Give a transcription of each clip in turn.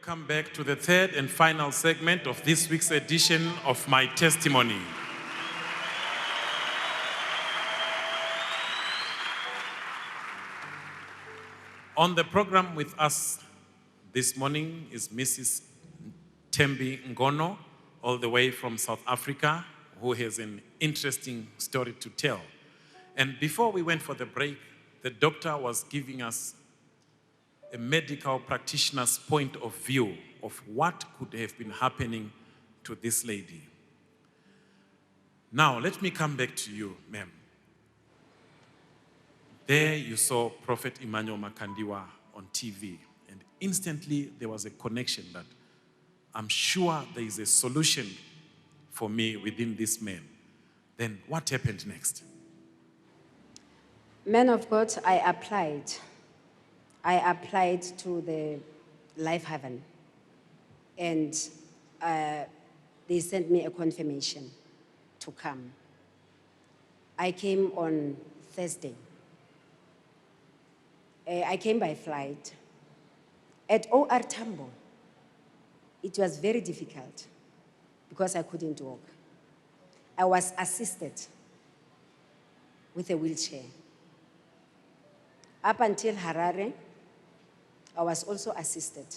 Welcome back to the third and final segment of this week's edition of My Testimony. On the program with us this morning is Mrs. Thembi Ngono, all the way from South Africa, who has an interesting story to tell. And before we went for the break, the doctor was giving us a medical practitioner's point of view of what could have been happening to this lady. Now, let me come back to you, ma'am. There you saw Prophet Emmanuel Makandiwa on TV, and instantly there was a connection that I'm sure there is a solution for me within this man. Then what happened next? Man of God, I applied to the Life Haven, and they sent me a confirmation to come. I came on Thursday. I came by flight. At OR Tambo, it was very difficult because I couldn't walk. I was assisted with a wheelchair. Up until Harare, I was also assisted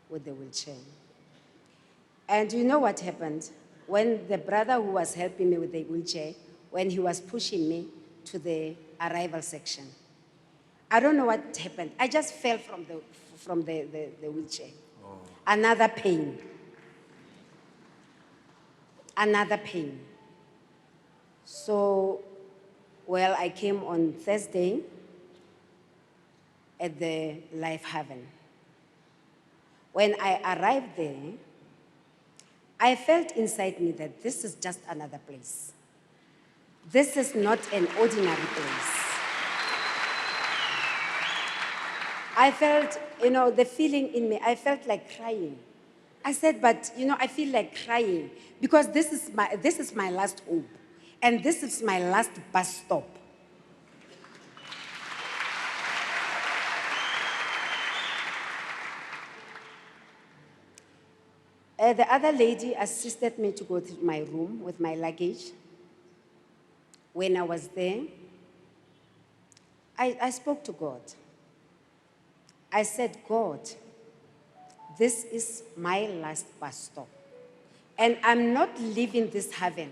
with the wheelchair. And you know what happened? When the brother who was helping me with the wheelchair, when he was pushing me to the arrival section, I don't know what happened. I just fell from the wheelchair. Oh. Another pain. So, well, I came on Thursday at the Life Haven. When I arrived there, I felt inside me that this is just another place. This is not an ordinary place. I felt, the feeling in me, I felt like crying. I said, but, I feel like crying because this is my last hope, and this is my last bus stop. The other lady assisted me to go to my room with my luggage. When I was there, I spoke to God. I said, God, this is my last bus stop, and I'm not leaving this heaven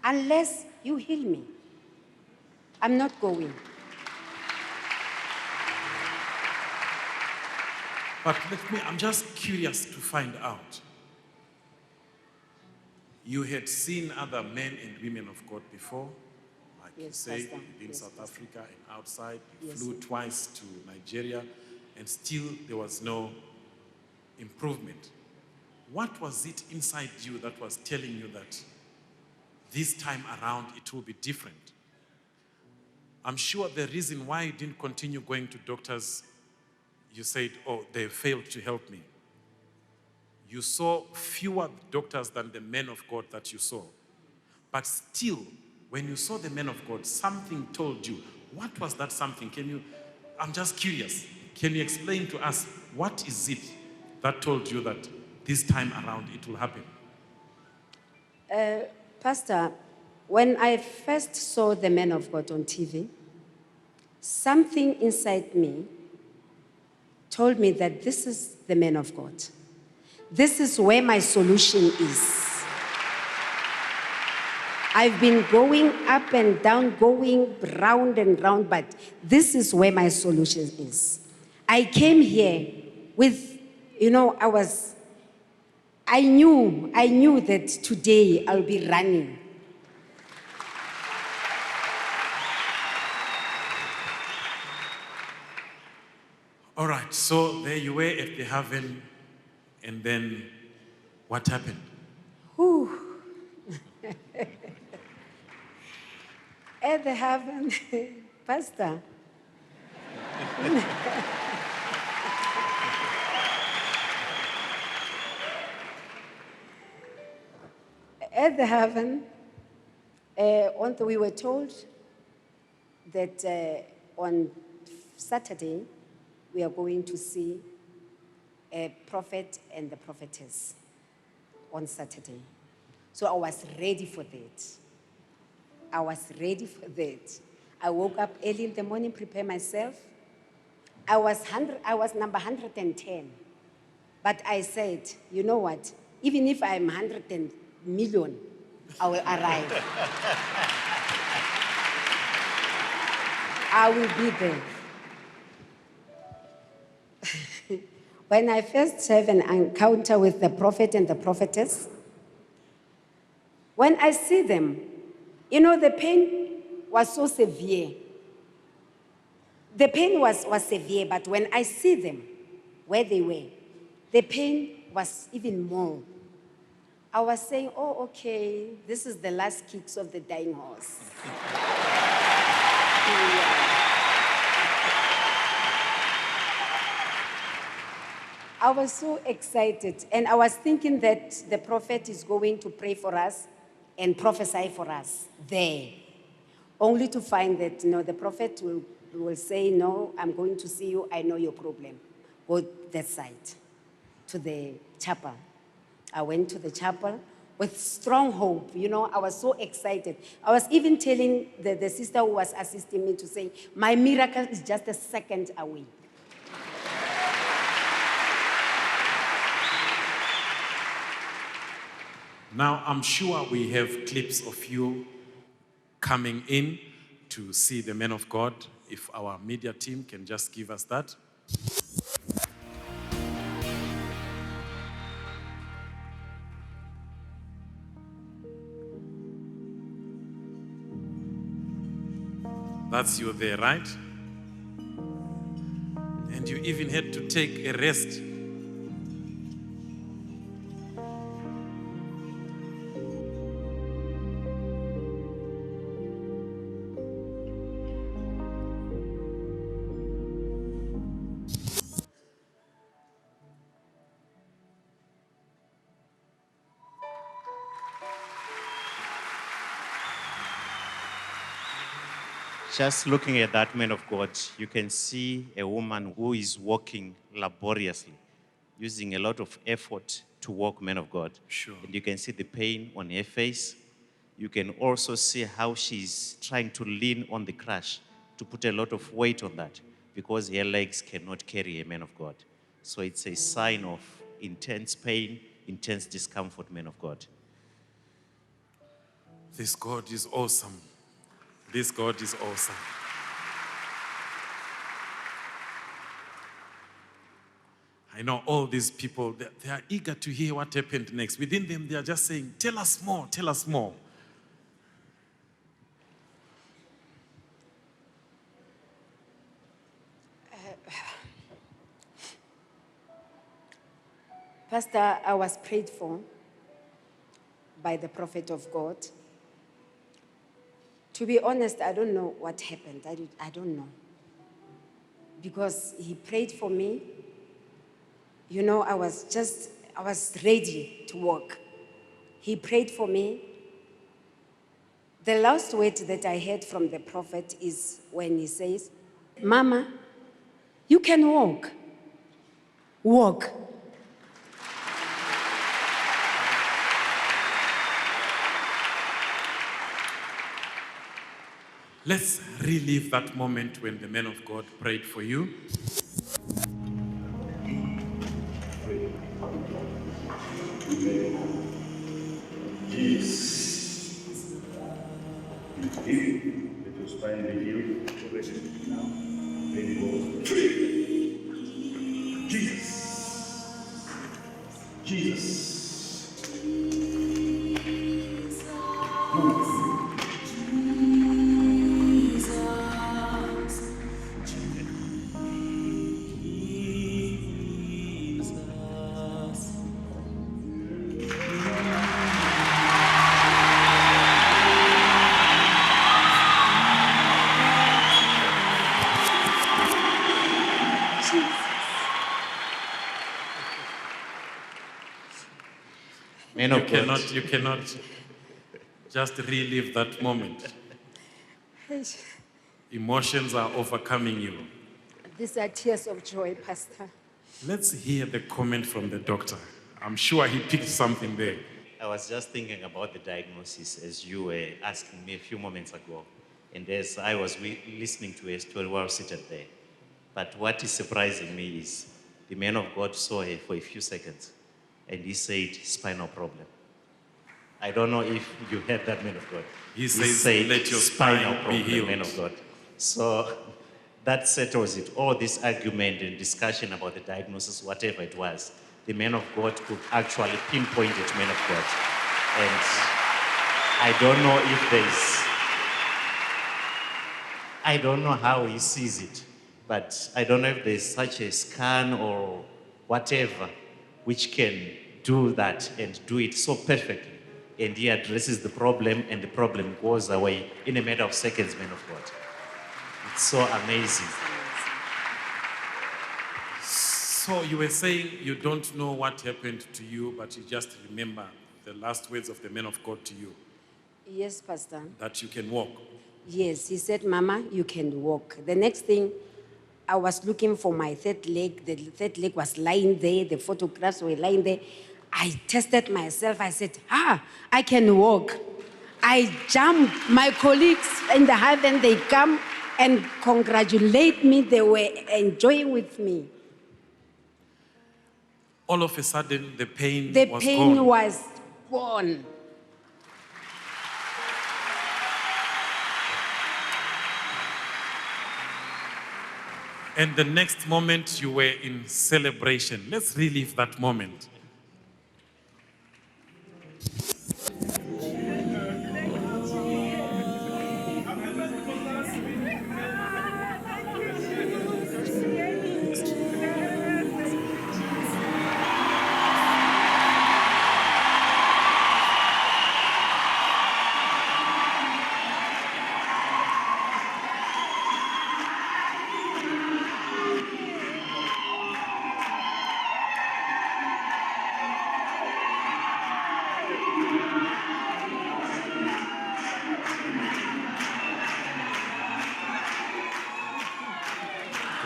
unless you heal me. I'm not going. But I'm just curious to find out. You had seen other men and women of God before, like yes, you say, in yes, South Africa and outside. You yes, flew twice to Nigeria, and still there was no improvement. What was it inside you that was telling you that this time around it will be different? I'm sure the reason why you didn't continue going to doctors, you said, oh, they failed to help me. You saw fewer doctors than the men of God that you saw. But still, when you saw the men of God, something told you. What was that something? I'm just curious. Can you explain to us what is it that told you that this time around it will happen? Pastor, when I first saw the men of God on TV, something inside me told me that this is the man of God. This is where my solution is. I've been going up and down, going round and round, but this is where my solution is. I came here with, I knew that today I'll be running. All right, so there you were at the heaven, and then what happened? Whew. At the heaven, Pastor. At the heaven, we were told that on Saturday we are going to see a prophet and the prophetess on Saturday. So I was ready for that. I was ready for that. I woke up early in the morning, prepared myself. I was number 110. But I said, you know what? Even if I'm 100 million, I will arrive. I will be there. When I first have an encounter with the prophet and the prophetess, when I see them, you know, the pain was so severe. The pain was severe, but when I see them, where they were, the pain was even more. I was saying, oh, okay, this is the last kicks of the dying horse. I was so excited, and I was thinking that the prophet is going to pray for us and prophesy for us there, only to find that, you know, the prophet will say, no, I'm going to see you, I know your problem. Go that side, to the chapel. I went to the chapel with strong hope. You know, I was so excited. I was even telling the sister who was assisting me to say, my miracle is just a second away. Now, I'm sure we have clips of you coming in to see the men of God. If our media team can just give us that. That's you there, right? And you even had to take a rest. Just looking at that man of God, you can see a woman who is walking laboriously, using a lot of effort to walk, man of God. Sure. And you can see the pain on her face. You can also see how she's trying to lean on the crush to put a lot of weight on that because her legs cannot carry a man of God. So it's a sign of intense pain, intense discomfort, man of God. This God is awesome. This God is awesome. I know all these people, they are eager to hear what happened next. Within them, they are just saying, tell us more, tell us more. Pastor, I was prayed for by the prophet of God. To be honest, I don't know what happened. I don't know. Because he prayed for me. You know, I was ready to walk. He prayed for me. The last word that I heard from the prophet is when he says, Mama, you can walk. Walk. Let's relive that moment when the man of God prayed for you. Jesus. Let your spine be healed. Now, baby goes. Jesus. Jesus. Man of God. You cannot just relive that moment. Emotions are overcoming you. These are tears of joy, Pastor. Let's hear the comment from the doctor. I'm sure he picked something there. I was just thinking about the diagnosis as you were asking me a few moments ago. And as I was listening to a story while seated there. But what is surprising me is the man of God saw her for a few seconds and he said, spinal problem. I don't know if you heard that, man of God. He said, let your spine be healed. Man of God. So that settles it. All this argument and discussion about the diagnosis, whatever it was, the man of God could actually pinpoint it, man of God. And I don't know if I don't know how he sees it, but I don't know if there's such a scan or whatever which can do that and do it so perfectly. And he addresses the problem and the problem goes away in a matter of seconds, man of God. It's so amazing. So you were saying you don't know what happened to you, but you just remember the last words of the man of God to you, Yes, Pastor. that you can walk. Yes, he said, Mama, you can walk. The next thing, I was looking for my third leg. The third leg was lying there. The photographs were lying there. I tested myself. I said, I can walk. I jump. My colleagues in the heaven, they come and congratulate me. They were enjoying with me. All of a sudden, the pain The was pain gone. was gone. And the next moment, you were in celebration. Let's relive that moment.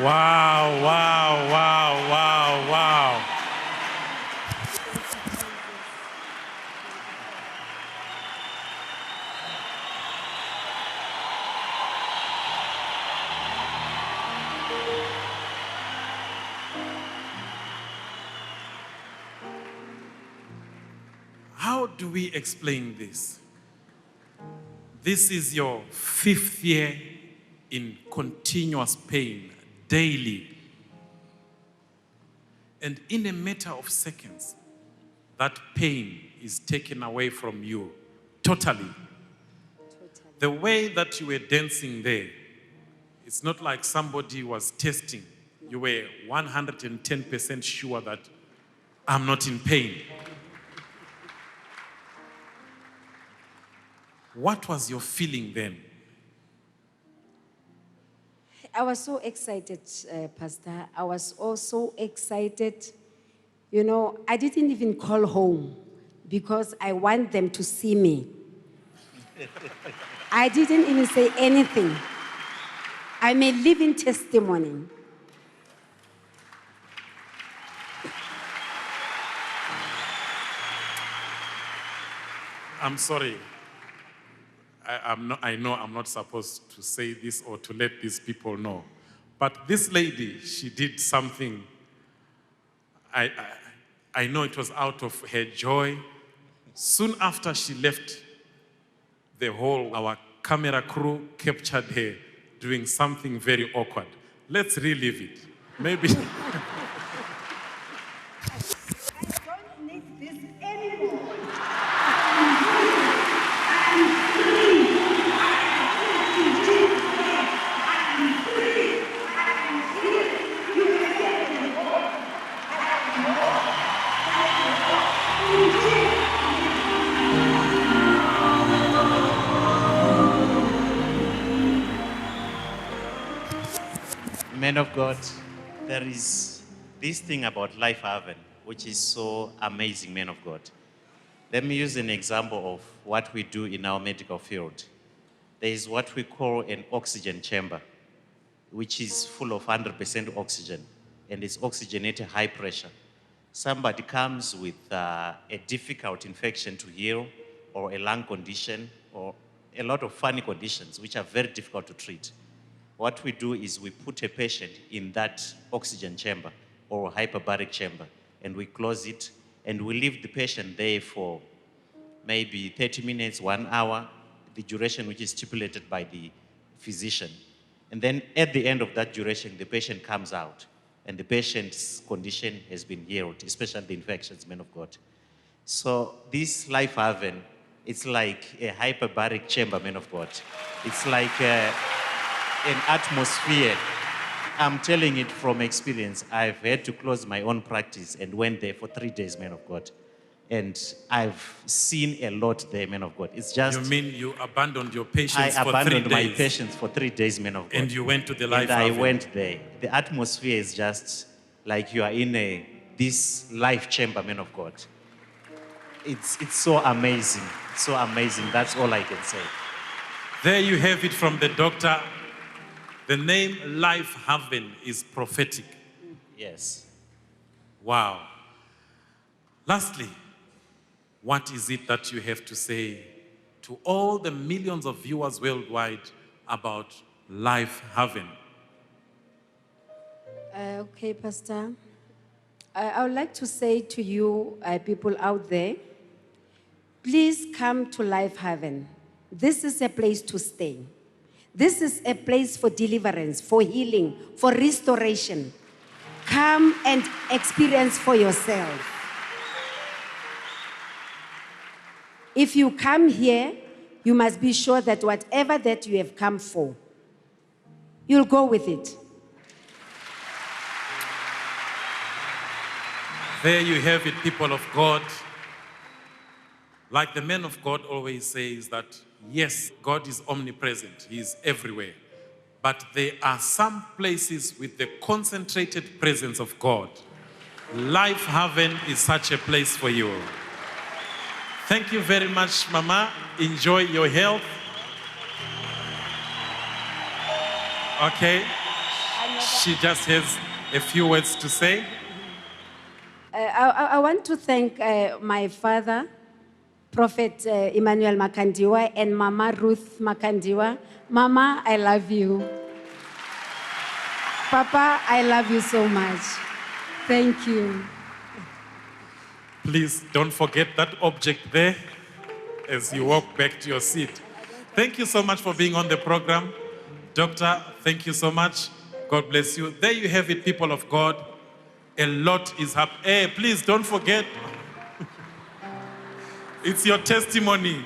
Wow, wow, wow, wow, wow. How do we explain this? This is your 5th year in continuous pain, daily. And in a matter of seconds, that pain is taken away from you totally. The way that you were dancing there, it's not like somebody was testing. You were 110% sure that I'm not in pain. What was your feeling then? I was so excited, Pastor. I was also excited. You know, I didn't even call home because I want them to see me. I didn't even say anything. I'm a living testimony. I'm sorry. I know I'm not supposed to say this or to let these people know. But this lady, she did something. I know it was out of her joy. Soon after she left the hall, our camera crew captured her doing something very awkward. Let's relive it. Maybe. I don't need this anymore. Man of God, there is this thing about life haven, which is so amazing, man of God. Let me use an example of what we do in our medical field. There is what we call an oxygen chamber, which is full of 100% oxygen. and it's oxygenated high pressure. Somebody comes with a difficult infection to heal, or a lung condition, or a lot of funny conditions which are very difficult to treat. What we do is we put a patient in that oxygen chamber or hyperbaric chamber, and we close it, and we leave the patient there for maybe 30 minutes, 1 hour, the duration which is stipulated by the physician. And then at the end of that duration, the patient comes out, and the patient's condition has been healed, especially the infections, men of God. So this Life Haven, it's like a hyperbaric chamber, men of God. It's like an atmosphere. I'm telling it from experience. I've had to close my own practice and went there for 3 days, men of God. And I've seen a lot there, men of God. It's just... You mean you abandoned your patients I for 3 days? abandoned my patients for 3 days, men of God. And you went to the Life And I Haven. went there. The atmosphere is just like you are in this life chamber, men of God. It's so amazing. So amazing. That's all I can say. There you have it from the doctor. The name Life Haven is prophetic. Yes. Wow. Lastly, what is it that you have to say to all the millions of viewers worldwide about Life Haven? Okay, Pastor. I would like to say to you, people out there, please come to Life Haven. This is a place to stay. This is a place for deliverance, for healing, for restoration. Come and experience for yourself. If you come here, you must be sure that whatever that you have come for, you'll go with it. There you have it, people of God. Like the man of God always says that, yes, God is omnipresent. He is everywhere. But there are some places with the concentrated presence of God. Life Haven is such a place for you. Thank you very much, Mama. Enjoy your health. Okay. She just has a few words to say. I want to thank my father, Prophet Emmanuel Makandiwa, and Mama Ruth Makandiwa. Mama, I love you. Papa, I love you so much. Thank you. Please don't forget that object there as you walk back to your seat. Thank you so much for being on the program. Doctor, thank you so much. God bless you. There you have it, people of God. A lot is happening. Hey, please don't forget. It's your testimony.